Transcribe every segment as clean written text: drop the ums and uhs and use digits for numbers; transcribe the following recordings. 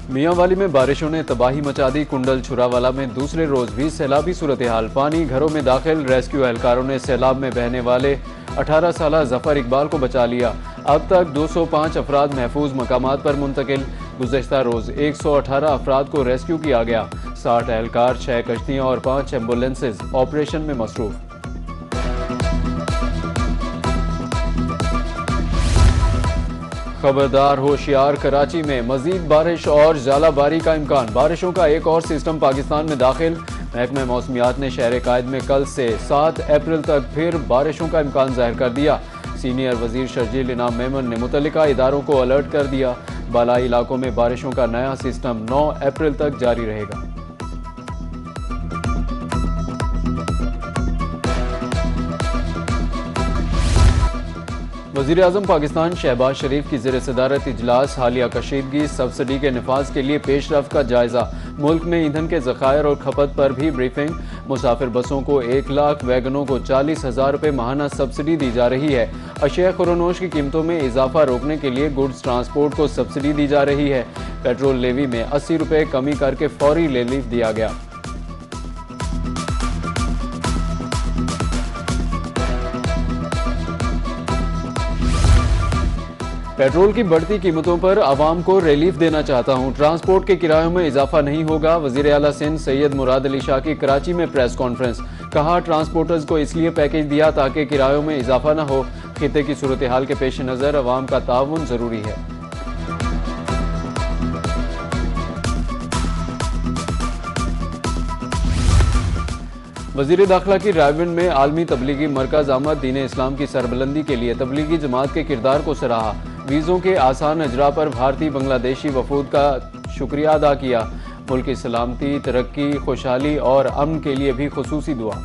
मियांवाली में बारिशों ने तबाही मचा दी। कुंडल छुरावाला में दूसरे रोज भी सैलाबी सूरत हाल। पानी घरों में दाखिल। रेस्क्यू एहलकारों ने सैलाब में बहने वाले 18 साला जफर इकबाल को बचा लिया। अब तक 205 अफराद महफूज मकामात पर मुंतकिल। गुज़श्ता रोज 118 अफराद को रेस्क्यू किया गया। 60 एहलकार, 6 कश्तियाँ और 5 एम्बुलेंसेज ऑपरेशन में मसरूफ। खबरदार होशियार, कराची में मजीद बारिश और ज़ालाबारी का इम्कान। बारिशों का एक और सिस्टम पाकिस्तान में दाखिल। महकमा मौसमियात ने शहर कायद में कल से 7 अप्रैल तक फिर बारिशों का इम्कान जाहिर कर दिया। सीनियर वजीर शर्जील इनाम मेमन ने मुतल्लिका इदारों को अलर्ट कर दिया। बालाई इलाकों में बारिशों का नया सिस्टम 9 अप्रैल तक जारी रहेगा। वज़ीर आज़म पाकिस्तान शहबाज शरीफ की ज़ेर सदारत इजलास। हालिया कशीदगी सब्सिडी के नफाज के लिए पेशरफ्त का जायजा। मुल्क में ईंधन के ज़खायर और खपत पर भी ब्रीफिंग। मुसाफिर बसों को 1 लाख, वैगनों को 40,000 रुपये माहाना सब्सिडी दी जा रही है। अशिया खुरोनोश की कीमतों में इजाफा रोकने के लिए गुड्स ट्रांसपोर्ट को सब्सिडी दी जा रही है। पेट्रोल लेवी में 80 रुपये कमी करके फौरी रिलीफ दिया गया। पेट्रोल की बढ़ती कीमतों पर आवाम को रिलीफ देना चाहता हूं। ट्रांसपोर्ट के किरायों में इजाफा नहीं होगा। वजीर आला सिंध सैयद मुराद अली शाह की कराची में प्रेस कॉन्फ्रेंस। कहा, ट्रांसपोर्टर्स को इसलिए पैकेज दिया ताकि किरायों में इजाफा न हो। खिते की सूरत हाल के पेश नज़र अवाम का ताउन जरूरी है। वज़ीर दाखिला की रायबंद में आलमी तबलीगी मरकज आमद। दीन इस्लाम की सरबलंदी के लिए तबलीगी जमात के किरदार को सराहा। वीज़ों के आसान अजरा पर भारतीय बांग्लादेशी वफूद का शुक्रिया अदा किया। मुल्क की सलामती, तरक्की, खुशहाली और अमन के लिए भी खुसूसी दुआ।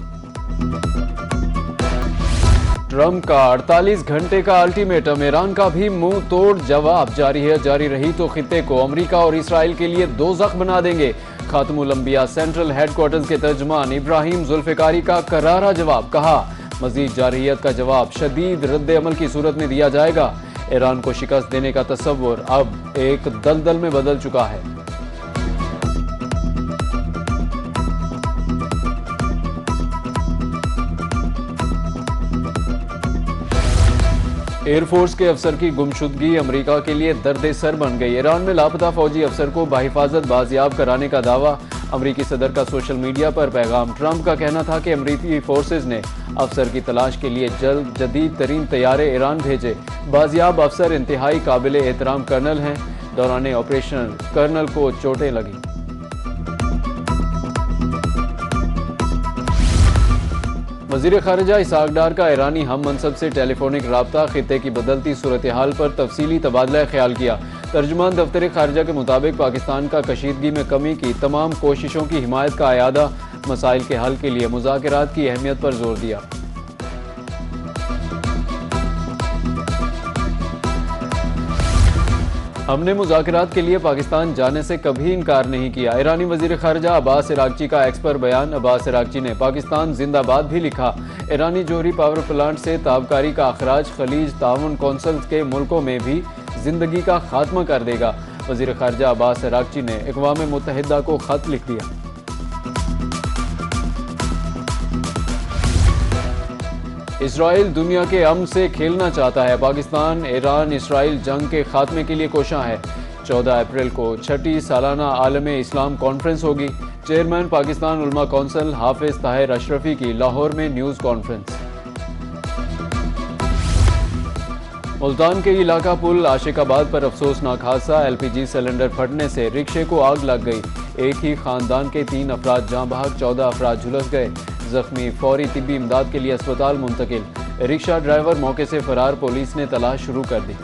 ट्रंप का 48 घंटे का अल्टीमेटम। ईरान का भी मुंह तोड़ जवाब जारी रही तो खित्ते को अमरीका और इसराइल के लिए दोज़ख बना देंगे। खातमुल अंबिया सेंट्रल हेडक्वार्टर्स के तर्जुमान इब्राहिम जुल्फिकारी का करारा जवाब। कहा, मजीद जारहियत का जवाब शदीद रद्द अमल की सूरत में दिया जाएगा। ईरान को शिकस्त देने का तस्वुर अब एक दलदल में बदल चुका है। एयरफोर्स के अफसर की गुमशुदगी अमेरिका के लिए दर्द सर बन गई। ईरान में लापता फौजी अफसर को बाहिफाजत बाजियाब कराने का दावा। अमेरिकी सदर का सोशल मीडिया पर पैगाम। ट्रंप का कहना था कि अमेरिकी फोर्सेज ने अफसर की तलाश के लिए जल्द जदीद तरीन तैयारे ईरान भेजे। बाजियाब अफसर इंतहाई काबिल एहतराम कर्नल हैं। दौरान ऑपरेशन कर्नल को चोटें लगी। वज़ीर ख़ारिजा इसहाक डार का ईरानी हम मनसब से टेलीफोनिक राब्ता। खित्ते की बदलती सूरत हाल पर तफसीली तबादला ख्याल किया। तर्जुमान दफ्तर ख़ारिजा के मुताबिक पाकिस्तान का कशीदगी में कमी की तमाम कोशिशों की हिमायत का अयादा। मसाइल के हल के लिए मुज़ाकरात की अहमियत पर जोर दिया। हमने मुज़ाकरात के लिए पाकिस्तान जाने से कभी इनकार नहीं किया। ईरानी वज़ीर ख़ारिजा अब्बास इराक़ची का एक्स पर बयान। अब्बास इराक़ची ने पाकिस्तान जिंदाबाद भी लिखा। ईरानी जोहरी पावर प्लांट से ताबकारी का अखराज खलीज ताउन कौंसिल के मुल्कों में भी जिंदगी का खात्मा कर देगा। वज़ीर ख़ारिजा अब्बास इराक़ची ने अक़वाम मुत्तहिदा को ख़त लिख दिया। इसराइल दुनिया के अमन से खेलना चाहता है। पाकिस्तान ईरान इसराइल जंग के खात्मे के लिए कोशां है। 14 अप्रैल को 6ठी सालाना आलमे इस्लाम कॉन्फ्रेंस होगी। चेयरमैन पाकिस्तान उलमा कौंसिल हाफिज ताहिर अशरफी की लाहौर में न्यूज़ कॉन्फ्रेंस। मुल्तान के इलाका पुल आशिकाबाद पर अफसोसनाक हादसा। LPG सिलेंडर फटने से रिक्शे को आग लग गई। एक ही खानदान के 3 अफराद जाँ बहक, 14 अफराद झुलस गए। जख्मी फौरी तिब्बी इमदाद के लिए अस्पताल मुंतकिल। रिक्शा ड्राइवर मौके से फरार। पुलिस ने तलाश शुरू कर दी।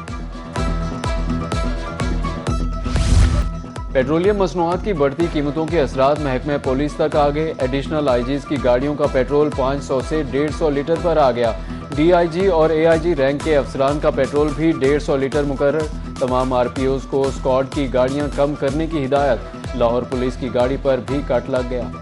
पेट्रोलियम मसनूआत की बढ़ती कीमतों के असरात महकमे पुलिस तक आ गए। एडिशनल आईजीज की गाड़ियों का पेट्रोल 500 से 150 लीटर पर आ गया। DIG और AIG रैंक के अफसरान का पेट्रोल भी 150 लीटर मुकर्रर। तमाम RPOs को स्क्वाड की गाड़ियां कम करने की हिदायत। लाहौर पुलिस की गाड़ी पर भी कट लग गया।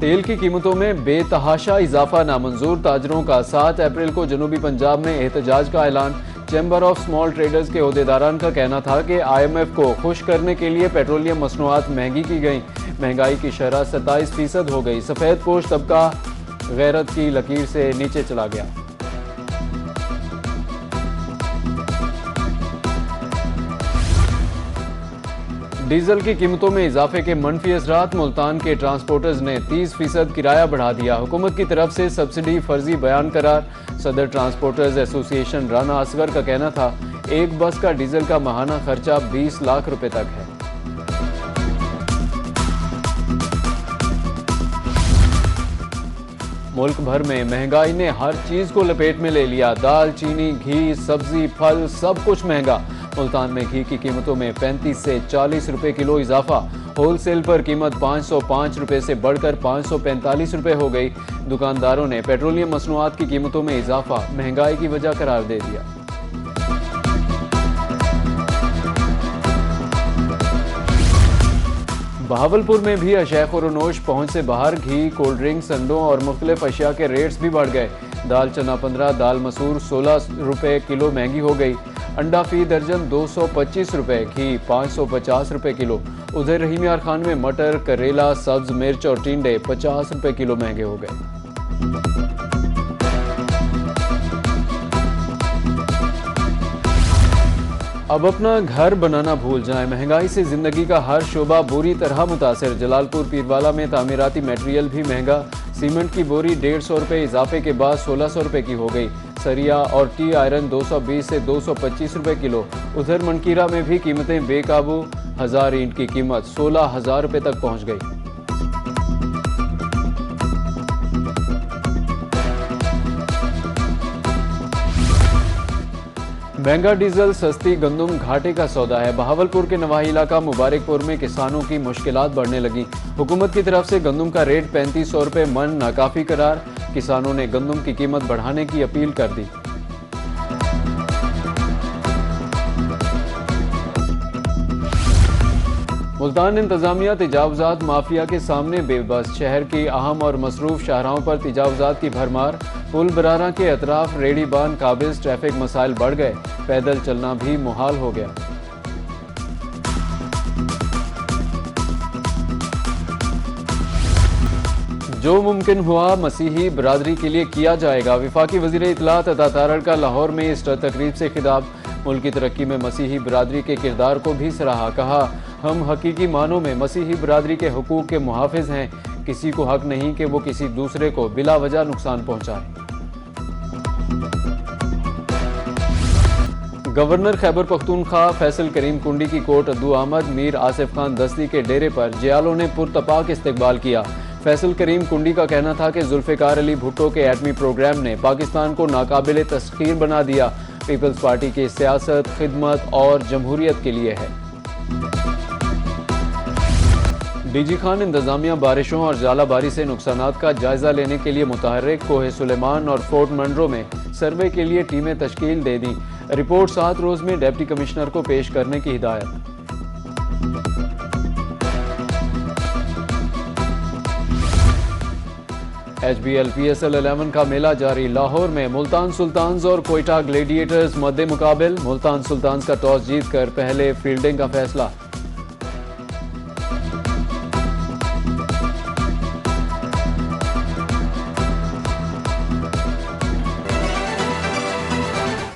तेल की कीमतों में बेतहाशा इजाफा नामंजूर, ताजरों का 7 अप्रैल को जनूबी पंजाब में एहतजाज का ऐलान। चैम्बर ऑफ स्मॉल ट्रेडर्स के ओहदेदारान का कहना था कि IMF को खुश करने के लिए पेट्रोलियम मसनूआत महंगी की गई। महंगाई की शरह 27% हो गई। सफेद पोश तबका गैरत की लकीर से नीचे चला गया। डीजल की कीमतों में इजाफे के मनफी असरात, मुल्तान के ट्रांसपोर्टर्स ने 30% किराया बढ़ा दिया। हुकूमत की तरफ से सब्सिडी फर्जी बयान करार। सदर ट्रांसपोर्टर्स एसोसिएशन राना असगर का कहना था, एक बस का डीजल का माहाना खर्चा 20 लाख रुपए तक है। मुल्क भर में महंगाई ने हर चीज को लपेट में ले लिया। दाल, चीनी, घी, सब्जी, फल, सब कुछ महंगा। मुल्तान में घी की कीमतों में 35 से 40 रुपए किलो इजाफा। होलसेल पर कीमत 505 रुपए से बढ़कर 545 रुपए हो गई। दुकानदारों ने पेट्रोलियम मसनूआत की कीमतों में इजाफा महंगाई की वजह करार दे दिया। बहावलपुर में भी अशैख और नोश पहुंच से बाहर घी, कोल्ड ड्रिंक्स, अंडों और मुख्तलिफ अशिया के रेट्स भी बढ़ गए। दाल चना 15, दाल मसूर 16 रुपए किलो महंगी हो गई। अंडा फी दर्जन 225 रुपए, घी 550 रुपए किलो। उधर रहीम यार खान में मटर, करेला, सब्ज मिर्च और टिंडे 50 रुपए किलो महंगे हो गए। अब अपना घर बनाना भूल जाएं। महंगाई से जिंदगी का हर शोबा बुरी तरह मुतासिर। जलालपुर पीरवाला में तामीराती मटेरियल भी महंगा। सीमेंट की बोरी 150 रुपए इजाफे के बाद 1600 रुपए की हो गई। सरिया और टी आयरन 220 से 225 रुपए किलो। उधर मनकीरा में भी कीमतें बेकाबू। 1000 ईंट की कीमत 16,000 रुपए तक पहुंच गई। महंगा डीजल, सस्ती गंदुम घाटे का सौदा है। बहावलपुर के नवाही इलाका मुबारकपुर में किसानों की मुश्किलात बढ़ने लगी। हुकूमत की तरफ से गंदुम का रेट 3500 रुपए मन नाकाफी करार। किसानों ने गंदुम की कीमत बढ़ाने की अपील कर दी। मुल्तान इंतजामिया तजावुजात माफिया के सामने बेबस। शहर की अहम और मसरूफ शाहराहों पर तजावुजात की भरमार। पुल बरारा के अतराफ रेडी बान काबिज, ट्रैफिक मसाइल बढ़ गए। पैदल चलना भी मुहाल हो गया। जो मुमकिन हुआ मसीही बरादरी के लिए किया जाएगा। वफाकी वज़ीर इत्तलात अता तारड़ का लाहौर में इस तकरीब से खिताब। मुल्क की तरक्की में मसीही बरादरी के किरदार को भी सराहा। कहा, हम हकीकी मानों में मसीही बरादरी के हुकूक के मुहाफिज हैं। किसी को हक नहीं कि वो किसी दूसरे को बिला वजह नुकसान पहुंचाए। गवर्नर खैबर पख्तूनख्वा फैसल करीम कुंडी की कोट अद्दू अहमद मीर आसिफ खान दस्ती के डेरे पर जियालों ने पुरतपाक इस्तकबाल किया। फैसल करीम कुंडी का कहना था कि जुल्फ़िकार अली भुट्टो के एटमी प्रोग्राम ने पाकिस्तान को नाकाबिले तस्खीर बना दिया। पीपल्स पार्टी की सियासत, खिदमत और जमहूरियत के लिए है। डीजी खान इंतजामिया बारिशों और जालाबारी से नुकसानात का जायजा लेने के लिए मुतहर्रिक। कोहे सुलेमान और फोर्ट मंड्रो में सर्वे के लिए टीमें तश्कील दे दी। रिपोर्ट 7 रोज में डिप्टी कमिश्नर को पेश करने की हिदायत। HBL PSL 11 का मेला जारी। लाहौर में मुल्तान सुल्तान्स और कोयटा ग्लेडिएटर्स मद्दे मुकाबिल। मुल्तान सुल्तान्स का टॉस जीतकर पहले फील्डिंग का फैसला।